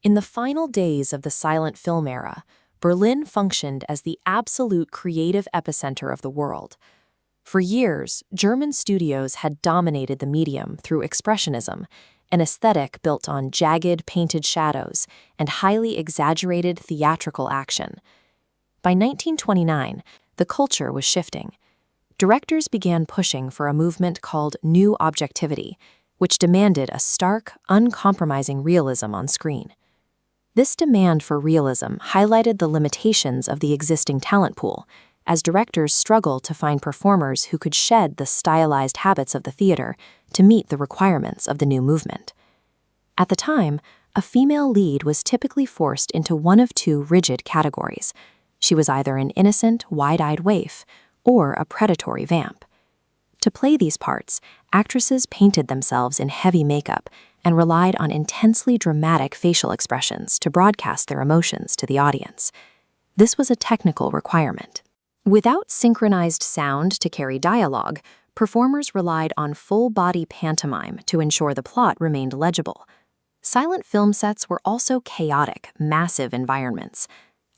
In the final days of the silent film era, Berlin functioned as the absolute creative epicenter of the world. For years, German studios had dominated the medium through expressionism, an aesthetic built on jagged, painted shadows and highly exaggerated theatrical action. By 1929, the culture was shifting. Directors began pushing for a movement called New Objectivity, which demanded a stark, uncompromising realism on screen. This demand for realism highlighted the limitations of the existing talent pool, as directors struggled to find performers who could shed the stylized habits of the theater to meet the requirements of the new movement. At the time, a female lead was typically forced into one of two rigid categories. She was either an innocent, wide-eyed waif or a predatory vamp. To play these parts, actresses painted themselves in heavy makeup and relied on intensely dramatic facial expressions to broadcast their emotions to the audience. This was a technical requirement. Without synchronized sound to carry dialogue, performers relied on full-body pantomime to ensure the plot remained legible. Silent film sets were also chaotic, massive environments.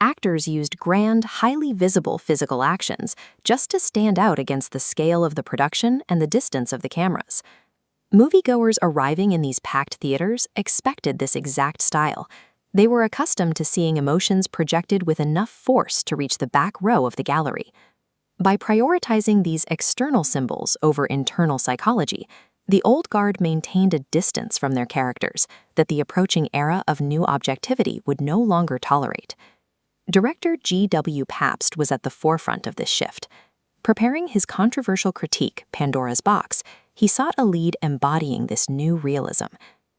Actors used grand, highly visible physical actions just to stand out against the scale of the production and the distance of the cameras. Moviegoers arriving in these packed theaters expected this exact style. They were accustomed to seeing emotions projected with enough force to reach the back row of the gallery. By prioritizing these external symbols over internal psychology, the old guard maintained a distance from their characters that the approaching era of new objectivity would no longer tolerate. Director G.W. Pabst was at the forefront of this shift. Preparing his controversial critique, Pandora's Box, he sought a lead embodying this new realism.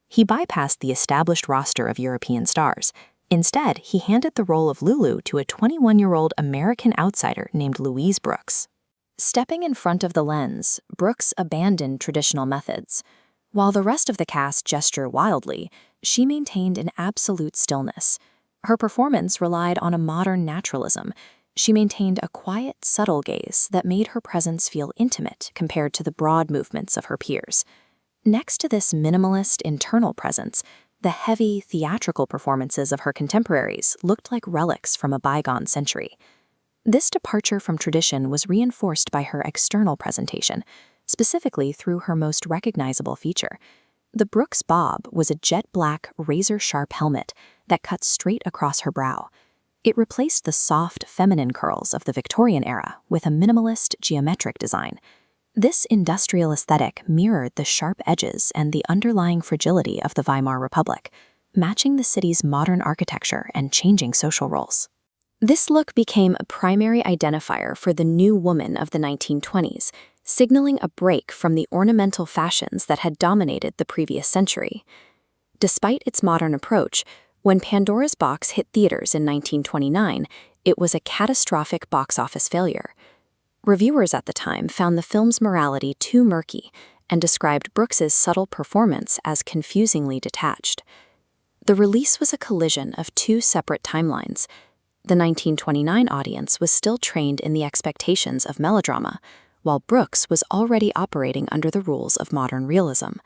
He bypassed the established roster of European stars. Instead, he handed the role of Lulu to a 21-year-old American outsider named Louise Brooks. Stepping in front of the lens, Brooks abandoned traditional methods. While the rest of the cast gestured wildly, she maintained an absolute stillness. Her performance relied on a modern naturalism. She maintained a quiet, subtle gaze that made her presence feel intimate compared to the broad movements of her peers. Next to this minimalist internal presence, the heavy, theatrical performances of her contemporaries looked like relics from a bygone century. This departure from tradition was reinforced by her external presentation, specifically through her most recognizable feature. The Brooks bob was a jet-black, razor-sharp helmet that cut straight across her brow. It replaced the soft, feminine curls of the Victorian era with a minimalist, geometric design. This industrial aesthetic mirrored the sharp edges and the underlying fragility of the Weimar Republic, matching the city's modern architecture and changing social roles. This look became a primary identifier for the new woman of the 1920s, signaling a break from the ornamental fashions that had dominated the previous century. Despite its modern approach, when Pandora's Box hit theaters in 1929, it was a catastrophic box office failure. Reviewers at the time found the film's morality too murky and described Brooks's subtle performance as confusingly detached. The release was a collision of two separate timelines. The 1929 audience was still trained in the expectations of melodrama, while Brooks was already operating under the rules of modern realism.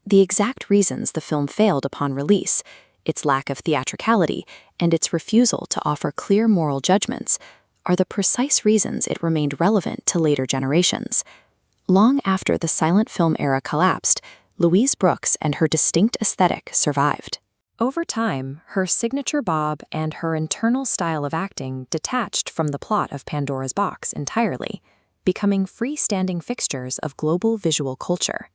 The exact reasons the film failed upon release, its lack of theatricality, and its refusal to offer clear moral judgments, are the precise reasons it remained relevant to later generations. Long after the silent film era collapsed, Louise Brooks and her distinct aesthetic survived. Over time, her signature bob and her internal style of acting detached from the plot of Pandora's Box entirely, becoming freestanding fixtures of global visual culture.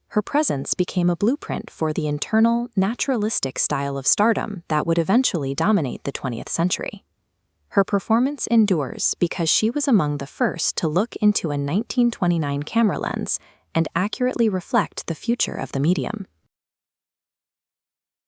Her presence became a blueprint for the internal, naturalistic style of stardom that would eventually dominate the 20th century. Her performance endures because she was among the first to look into a 1929 camera lens and accurately reflect the future of the medium.